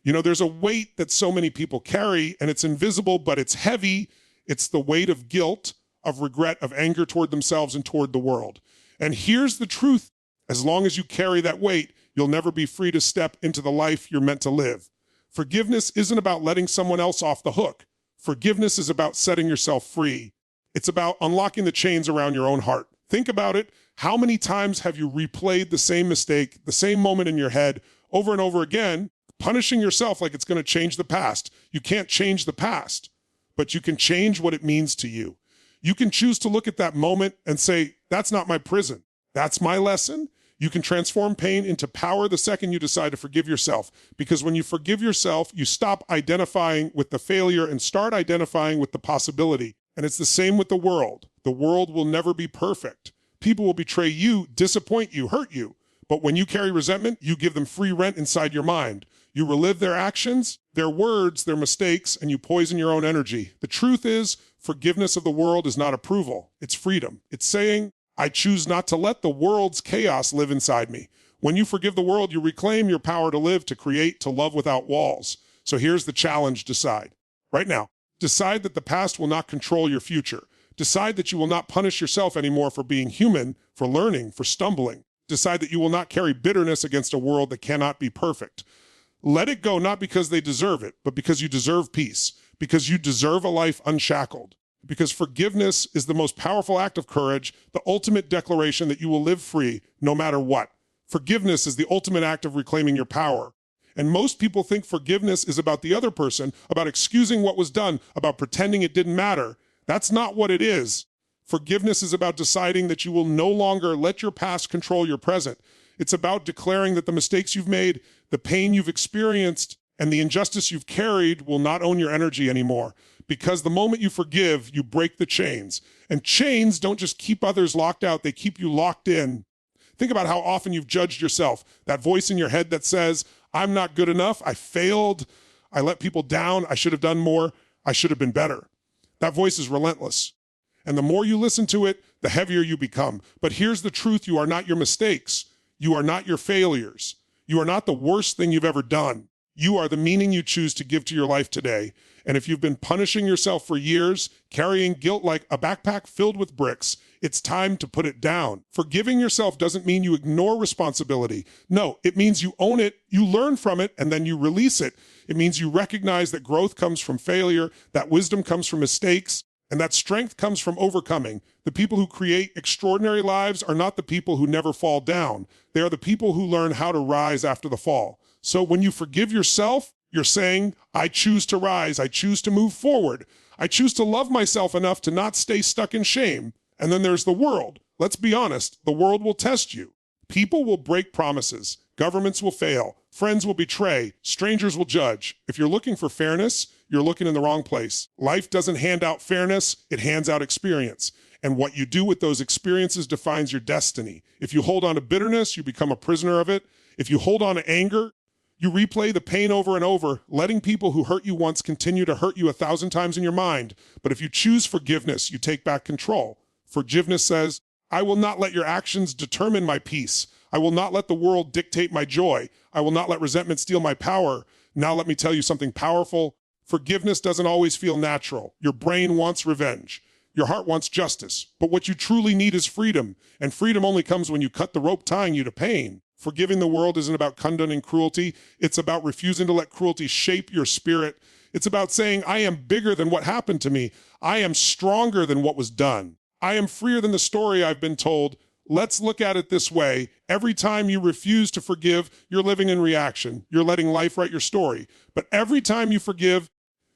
You know, there's a weight that so many people carry, and it's invisible, but it's heavy. It's the weight of guilt, of regret, of anger toward themselves and toward the world. And here's the truth. As long as you carry that weight, you'll never be free to step into the life you're meant to live. Forgiveness isn't about letting someone else off the hook. Forgiveness is about setting yourself free. It's about unlocking the chains around your own heart. Think about it. How many times have you replayed the same mistake, the same moment in your head over and over again, punishing yourself like it's going to change the past? You can't change the past, but you can change what it means to you. You can choose to look at that moment and say, that's not my prison. That's my lesson. You can transform pain into power the second you decide to forgive yourself. Because when you forgive yourself, you stop identifying with the failure and start identifying with the possibility. And it's the same with the world. The world will never be perfect. People will betray you, disappoint you, hurt you. But when you carry resentment, you give them free rent inside your mind. You relive their actions, their words, their mistakes, and you poison your own energy. The truth is, forgiveness of the world is not approval. It's freedom. It's saying, I choose not to let the world's chaos live inside me. When you forgive the world, you reclaim your power to live, to create, to love without walls. So here's the challenge. Decide. Right now, decide that the past will not control your future. Decide that you will not punish yourself anymore for being human, for learning, for stumbling. Decide that you will not carry bitterness against a world that cannot be perfect. Let it go, not because they deserve it, but because you deserve peace, because you deserve a life unshackled. Because forgiveness is the most powerful act of courage, the ultimate declaration that you will live free no matter what. Forgiveness is the ultimate act of reclaiming your power. And most people think forgiveness is about the other person, about excusing what was done, about pretending it didn't matter. That's not what it is. Forgiveness is about deciding that you will no longer let your past control your present. It's about declaring that the mistakes you've made, the pain you've experienced, and the injustice you've carried will not own your energy anymore. Because the moment you forgive, you break the chains. And chains don't just keep others locked out, they keep you locked in. Think about how often you've judged yourself. That voice in your head that says, I'm not good enough, I failed, I let people down, I should have done more, I should have been better. That voice is relentless. And the more you listen to it, the heavier you become. But here's the truth, you are not your mistakes. You are not your failures. You are not the worst thing you've ever done. You are the meaning you choose to give to your life today. And if you've been punishing yourself for years, carrying guilt like a backpack filled with bricks, it's time to put it down. Forgiving yourself doesn't mean you ignore responsibility. No, it means you own it, you learn from it, and then you release it. It means you recognize that growth comes from failure, that wisdom comes from mistakes, and that strength comes from overcoming. The people who create extraordinary lives are not the people who never fall down. They are the people who learn how to rise after the fall. So when you forgive yourself, you're saying, I choose to rise. I choose to move forward. I choose to love myself enough to not stay stuck in shame. And then there's the world. Let's be honest, the world will test you. People will break promises. Governments will fail. Friends will betray. Strangers will judge. If you're looking for fairness, you're looking in the wrong place. Life doesn't hand out fairness, it hands out experience. And what you do with those experiences defines your destiny. If you hold on to bitterness, you become a prisoner of it. If you hold on to anger, you replay the pain over and over, letting people who hurt you once continue to hurt you 1,000 times in your mind. But if you choose forgiveness, you take back control. Forgiveness says, I will not let your actions determine my peace. I will not let the world dictate my joy. I will not let resentment steal my power. Now let me tell you something powerful. Forgiveness doesn't always feel natural. Your brain wants revenge. Your heart wants justice. But what you truly need is freedom. And freedom only comes when you cut the rope tying you to pain. Forgiving the world isn't about condoning cruelty. It's about refusing to let cruelty shape your spirit. It's about saying, I am bigger than what happened to me. I am stronger than what was done. I am freer than the story I've been told. Let's look at it this way. Every time you refuse to forgive, you're living in reaction. You're letting life write your story. But every time you forgive,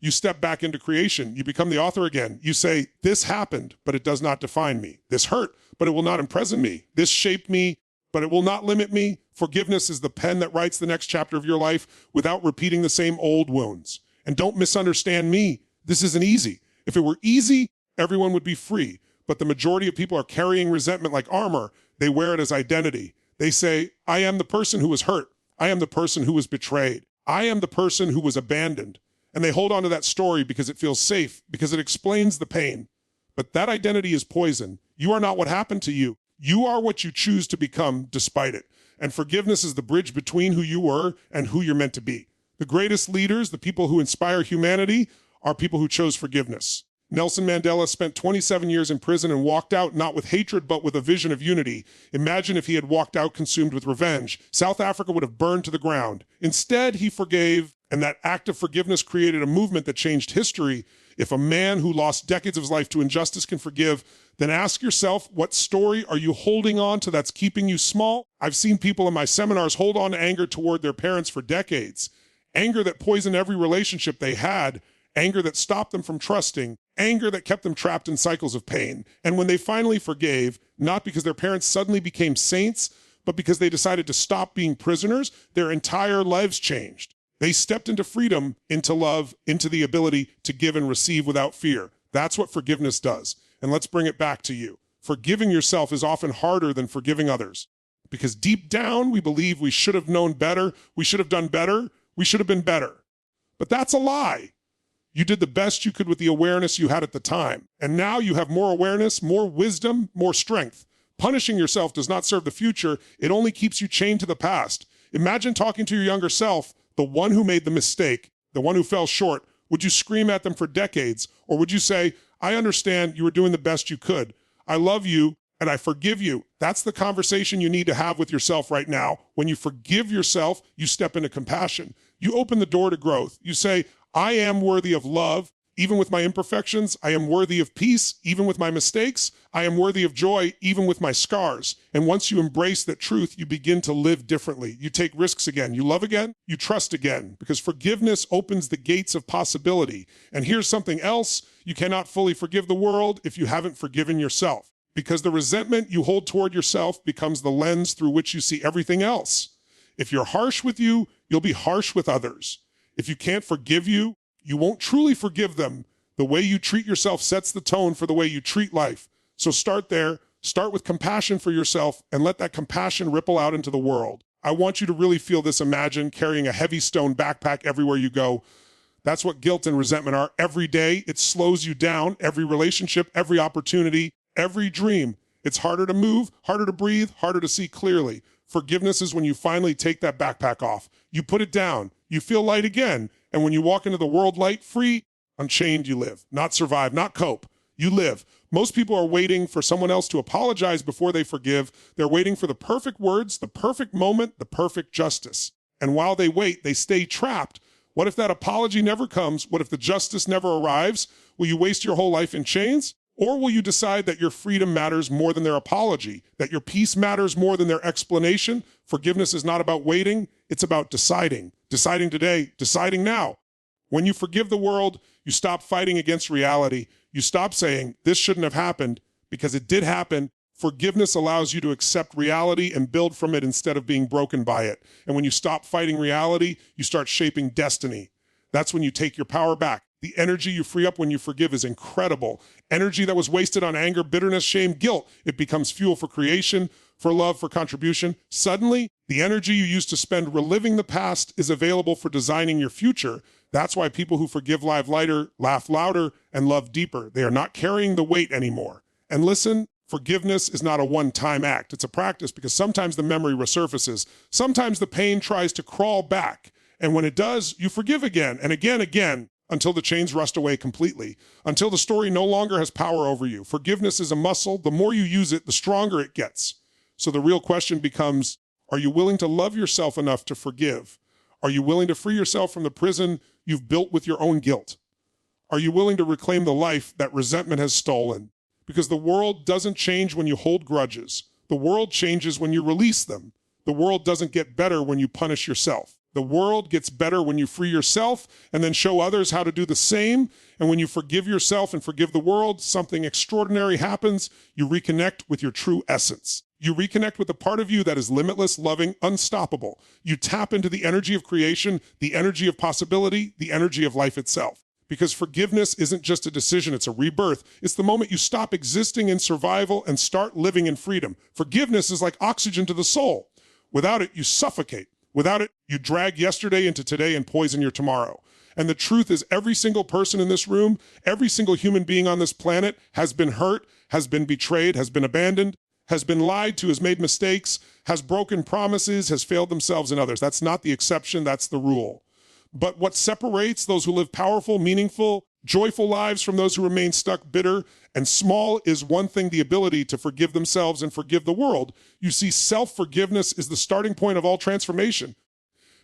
you step back into creation. You become the author again. You say, this happened, but it does not define me. This hurt, but it will not imprison me. This shaped me, but it will not limit me. Forgiveness is the pen that writes the next chapter of your life without repeating the same old wounds. And don't misunderstand me. This isn't easy. If it were easy, everyone would be free. But the majority of people are carrying resentment like armor. They wear it as identity. They say, I am the person who was hurt. I am the person who was betrayed. I am the person who was abandoned. And they hold on to that story because it feels safe, because it explains the pain. But that identity is poison. You are not what happened to you. You are what you choose to become despite it. And forgiveness is the bridge between who you were and who you're meant to be. The greatest leaders, the people who inspire humanity, are people who chose forgiveness. Nelson Mandela spent 27 years in prison and walked out not with hatred, but with a vision of unity. Imagine if he had walked out consumed with revenge. South Africa would have burned to the ground. Instead, he forgave, and that act of forgiveness created a movement that changed history. If a man who lost decades of his life to injustice can forgive, then ask yourself, what story are you holding on to that's keeping you small? I've seen people in my seminars hold on to anger toward their parents for decades. Anger that poisoned every relationship they had. Anger that stopped them from trusting, anger that kept them trapped in cycles of pain. And when they finally forgave, not because their parents suddenly became saints, but because they decided to stop being prisoners, their entire lives changed. They stepped into freedom, into love, into the ability to give and receive without fear. That's what forgiveness does. And let's bring it back to you. Forgiving yourself is often harder than forgiving others. Because deep down, we believe we should have known better, we should have done better, we should have been better. But that's a lie. You did the best you could with the awareness you had at the time. And now you have more awareness, more wisdom, more strength. Punishing yourself does not serve the future. It only keeps you chained to the past. Imagine talking to your younger self, the one who made the mistake, the one who fell short. Would you scream at them for decades? Or would you say, I understand you were doing the best you could. I love you and I forgive you. That's the conversation you need to have with yourself right now. When you forgive yourself, you step into compassion. You open the door to growth. You say, I am worthy of love, even with my imperfections. I am worthy of peace, even with my mistakes. I am worthy of joy, even with my scars. And once you embrace that truth, you begin to live differently. You take risks again. You love again. You trust again. Because forgiveness opens the gates of possibility. And here's something else. You cannot fully forgive the world if you haven't forgiven yourself. Because the resentment you hold toward yourself becomes the lens through which you see everything else. If you're harsh with you, you'll be harsh with others. If you can't forgive you, you won't truly forgive them. The way you treat yourself sets the tone for the way you treat life. So start there. Start with compassion for yourself and let that compassion ripple out into the world. I want you to really feel this. Imagine carrying a heavy stone backpack everywhere you go. That's what guilt and resentment are every day. It slows you down. Every relationship, every opportunity, every dream. It's harder to move, harder to breathe, harder to see clearly. Forgiveness is when you finally take that backpack off. You put it down. You feel light again. And when you walk into the world light free, unchained you live. Not survive, not cope. You live. Most people are waiting for someone else to apologize before they forgive. They're waiting for the perfect words, the perfect moment, the perfect justice. And while they wait, they stay trapped. What if that apology never comes? What if the justice never arrives? Will you waste your whole life in chains? Or will you decide that your freedom matters more than their apology, that your peace matters more than their explanation? Forgiveness is not about waiting, it's about deciding. Deciding today, deciding now. When you forgive the world, you stop fighting against reality. You stop saying, this shouldn't have happened, because it did happen. Forgiveness allows you to accept reality and build from it instead of being broken by it. And when you stop fighting reality, you start shaping destiny. That's when you take your power back. The energy you free up when you forgive is incredible. Energy that was wasted on anger, bitterness, shame, guilt. It becomes fuel for creation, for love, for contribution. Suddenly, the energy you used to spend reliving the past is available for designing your future. That's why people who forgive live lighter, laugh louder, and love deeper. They are not carrying the weight anymore. And listen, forgiveness is not a one-time act. It's a practice because sometimes the memory resurfaces. Sometimes the pain tries to crawl back. And when it does, you forgive again and again, until the chains rust away completely, until the story no longer has power over you. Forgiveness is a muscle. The more you use it, the stronger it gets. So the real question becomes, are you willing to love yourself enough to forgive? Are you willing to free yourself from the prison you've built with your own guilt? Are you willing to reclaim the life that resentment has stolen? Because the world doesn't change when you hold grudges. The world changes when you release them. The world doesn't get better when you punish yourself. The world gets better when you free yourself and then show others how to do the same. And when you forgive yourself and forgive the world, something extraordinary happens. You reconnect with your true essence. You reconnect with the part of you that is limitless, loving, unstoppable. You tap into the energy of creation, the energy of possibility, the energy of life itself. Because forgiveness isn't just a decision, it's a rebirth. It's the moment you stop existing in survival and start living in freedom. Forgiveness is like oxygen to the soul. Without it, you suffocate. Without it, you drag yesterday into today and poison your tomorrow. And the truth is, every single person in this room, every single human being on this planet has been hurt, has been betrayed, has been abandoned, has been lied to, has made mistakes, has broken promises, has failed themselves and others. That's not the exception, that's the rule. But what separates those who live powerful, meaningful, joyful lives from those who remain stuck, bitter, and small is one thing: the ability to forgive themselves and forgive the world. You see, self-forgiveness is the starting point of all transformation.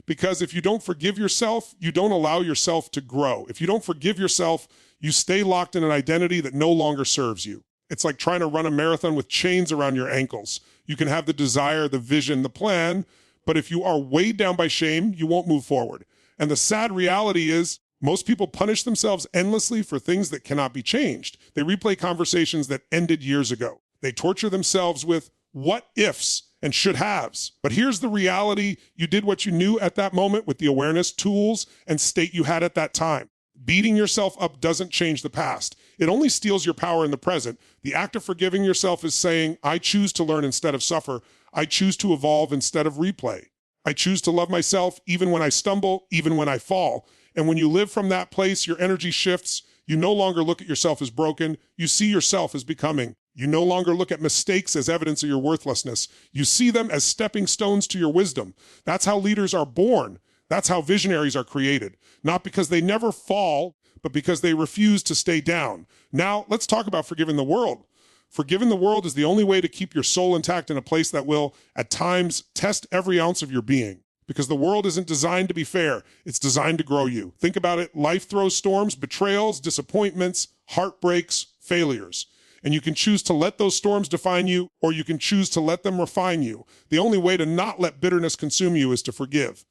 Because if you don't forgive yourself, you don't allow yourself to grow. If you don't forgive yourself, you stay locked in an identity that no longer serves you. It's like trying to run a marathon with chains around your ankles. You can have the desire, the vision, the plan, but if you are weighed down by shame, you won't move forward. And the sad reality is, most people punish themselves endlessly for things that cannot be changed. They replay conversations that ended years ago. They torture themselves with what ifs and should haves. But here's the reality: you did what you knew at that moment with the awareness, tools, and state you had at that time. Beating yourself up doesn't change the past. It only steals your power in the present. The act of forgiving yourself is saying, I choose to learn instead of suffer. I choose to evolve instead of replay. I choose to love myself even when I stumble, even when I fall. And when you live from that place, your energy shifts. You no longer look at yourself as broken. You see yourself as becoming. You no longer look at mistakes as evidence of your worthlessness. You see them as stepping stones to your wisdom. That's how leaders are born. That's how visionaries are created. Not because they never fall, but because they refuse to stay down. Now, let's talk about forgiving the world. Forgiving the world is the only way to keep your soul intact in a place that will, at times, test every ounce of your being. Because the world isn't designed to be fair. It's designed to grow you. Think about it. Life throws storms, betrayals, disappointments, heartbreaks, failures. And you can choose to let those storms define you, or you can choose to let them refine you. The only way to not let bitterness consume you is to forgive.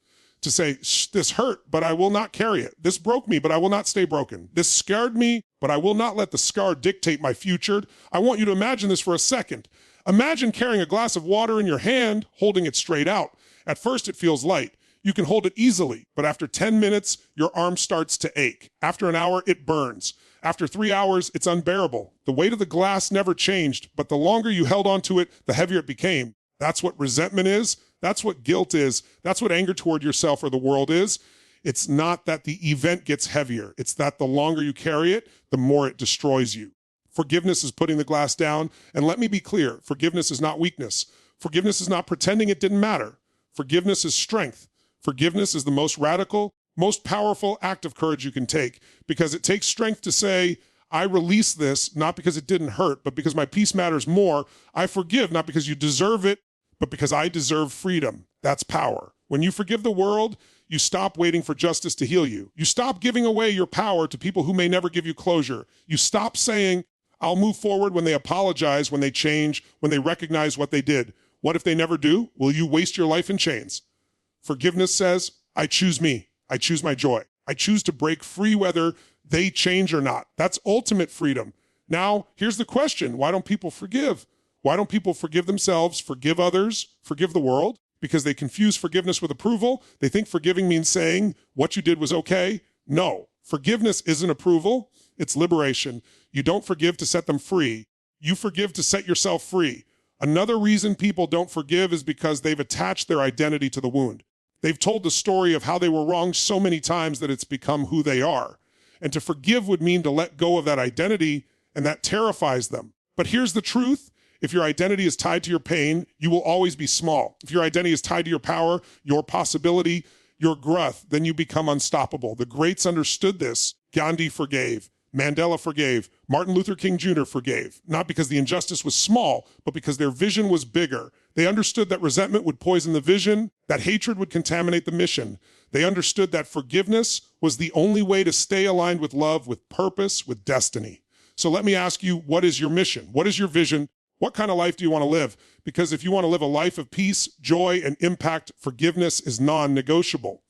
To say, this hurt, but I will not carry it. This broke me, but I will not stay broken. This scarred me, but I will not let the scar dictate my future. I want you to imagine this for a second. Imagine carrying a glass of water in your hand, holding it straight out. At first, it feels light. You can hold it easily, but after 10 minutes, your arm starts to ache. After an hour, it burns. After 3 hours, it's unbearable. The weight of the glass never changed, but the longer you held onto it, the heavier it became. That's what resentment is. That's what guilt is. That's what anger toward yourself or the world is. It's not that the event gets heavier. It's that the longer you carry it, the more it destroys you. Forgiveness is putting the glass down. And let me be clear, forgiveness is not weakness. Forgiveness is not pretending it didn't matter. Forgiveness is strength. Forgiveness is the most radical, most powerful act of courage you can take, because it takes strength to say, I release this, not because it didn't hurt, but because my peace matters more. I forgive, not because you deserve it, but because I deserve freedom. That's power. When you forgive the world, you stop waiting for justice to heal you. You stop giving away your power to people who may never give you closure. You stop saying, I'll move forward when they apologize, when they change, when they recognize what they did. What if they never do? Will you waste your life in chains? Forgiveness says, I choose me. I choose my joy. I choose to break free whether they change or not. That's ultimate freedom. Now, here's the question. Why don't people forgive? Why don't people forgive themselves, forgive others, forgive the world? Because they confuse forgiveness with approval. They think forgiving means saying what you did was okay. No, forgiveness isn't approval. It's liberation. You don't forgive to set them free. You forgive to set yourself free. Another reason people don't forgive is because they've attached their identity to the wound. They've told the story of how they were wrong so many times that it's become who they are. And to forgive would mean to let go of that identity, and that terrifies them. But here's the truth. If your identity is tied to your pain, you will always be small. If your identity is tied to your power, your possibility, your growth, then you become unstoppable. The greats understood this. Gandhi forgave. Mandela forgave. Martin Luther King Jr. forgave. Not because the injustice was small, but because their vision was bigger. They understood that resentment would poison the vision, that hatred would contaminate the mission. They understood that forgiveness was the only way to stay aligned with love, with purpose, with destiny. So let me ask you, what is your mission? What is your vision? What kind of life do you want to live? Because if you want to live a life of peace, joy, and impact, forgiveness is non-negotiable.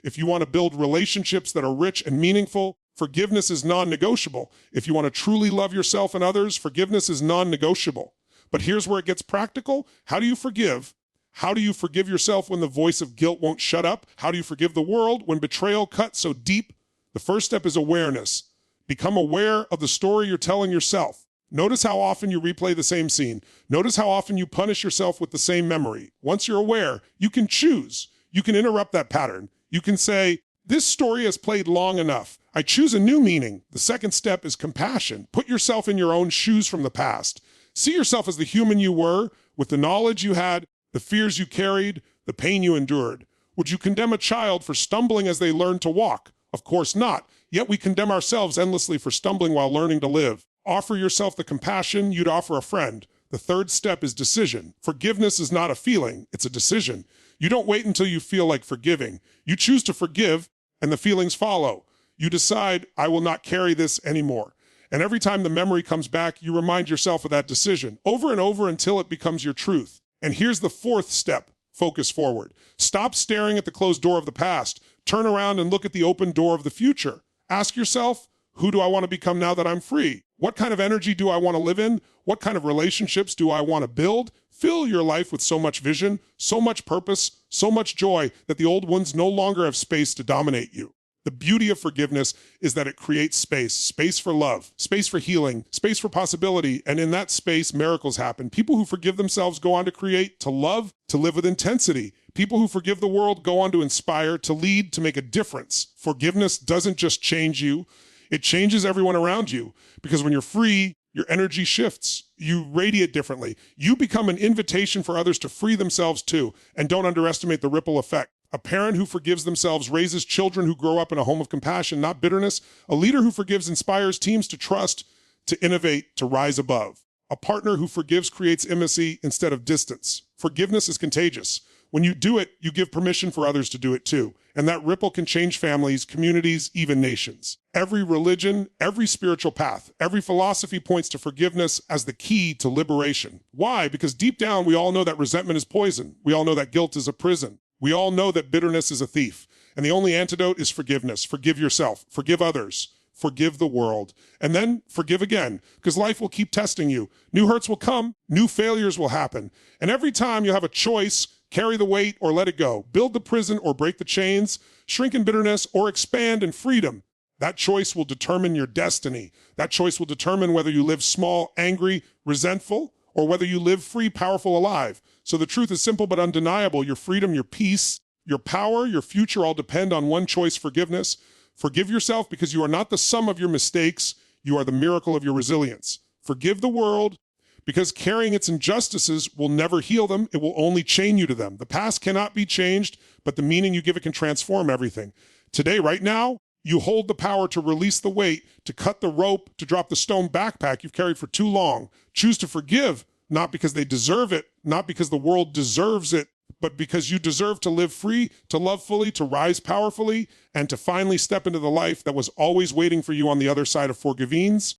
If you want to build relationships that are rich and meaningful, forgiveness is non-negotiable. If you want to truly love yourself and others, forgiveness is non-negotiable. But here's where it gets practical. How do you forgive? How do you forgive yourself when the voice of guilt won't shut up? How do you forgive the world when betrayal cuts so deep? The first step is awareness. Become aware of the story you're telling yourself. Notice how often you replay the same scene. Notice how often you punish yourself with the same memory. Once you're aware, you can choose. You can interrupt that pattern. You can say, this story has played long enough. I choose a new meaning. The second step is compassion. Put yourself in your own shoes from the past. See yourself as the human you were, with the knowledge you had, the fears you carried, the pain you endured. Would you condemn a child for stumbling as they learn to walk? Of course not. Yet we condemn ourselves endlessly for stumbling while learning to live. Offer yourself the compassion you'd offer a friend. The third step is decision. Forgiveness is not a feeling, it's a decision. You don't wait until you feel like forgiving. You choose to forgive, and the feelings follow. You decide, I will not carry this anymore. And every time the memory comes back, you remind yourself of that decision, over and over until it becomes your truth. And here's the fourth step. Focus forward. Stop staring at the closed door of the past. Turn around and look at the open door of the future. Ask yourself, who do I want to become now that I'm free? What kind of energy do I want to live in? What kind of relationships do I want to build? Fill your life with so much vision, so much purpose, so much joy that the old ones no longer have space to dominate you. The beauty of forgiveness is that it creates space for love, space for healing, space for possibility, and in that space, miracles happen. People who forgive themselves go on to create, to love, to live with intensity. People who forgive the world go on to inspire, to lead, to make a difference. Forgiveness doesn't just change you, it changes everyone around you, because when you're free, your energy shifts. You radiate differently. You become an invitation for others to free themselves too, and don't underestimate the ripple effect. A parent who forgives themselves raises children who grow up in a home of compassion, not bitterness. A leader who forgives inspires teams to trust, to innovate, to rise above. A partner who forgives creates intimacy instead of distance. Forgiveness is contagious. When you do it, you give permission for others to do it too. And that ripple can change families, communities, even nations. Every religion, every spiritual path, every philosophy points to forgiveness as the key to liberation. Why? Because deep down, we all know that resentment is poison. We all know that guilt is a prison. We all know that bitterness is a thief. And the only antidote is forgiveness. Forgive yourself. Forgive others. Forgive the world. And then forgive again, because life will keep testing you. New hurts will come. New failures will happen. And every time you have a choice, carry the weight or let it go. Build the prison or break the chains. Shrink in bitterness or expand in freedom. That choice will determine your destiny. That choice will determine whether you live small, angry, resentful, or whether you live free, powerful, alive. So the truth is simple but undeniable. Your freedom, your peace, your power, your future all depend on one choice: forgiveness. Forgive yourself because you are not the sum of your mistakes. You are the miracle of your resilience. Forgive the world because carrying its injustices will never heal them. It will only chain you to them. The past cannot be changed, but the meaning you give it can transform everything. Today, right now, you hold the power to release the weight, to cut the rope, to drop the stone backpack you've carried for too long. Choose to forgive, not because they deserve it, not because the world deserves it, but because you deserve to live free, to love fully, to rise powerfully, and to finally step into the life that was always waiting for you on the other side of forgivines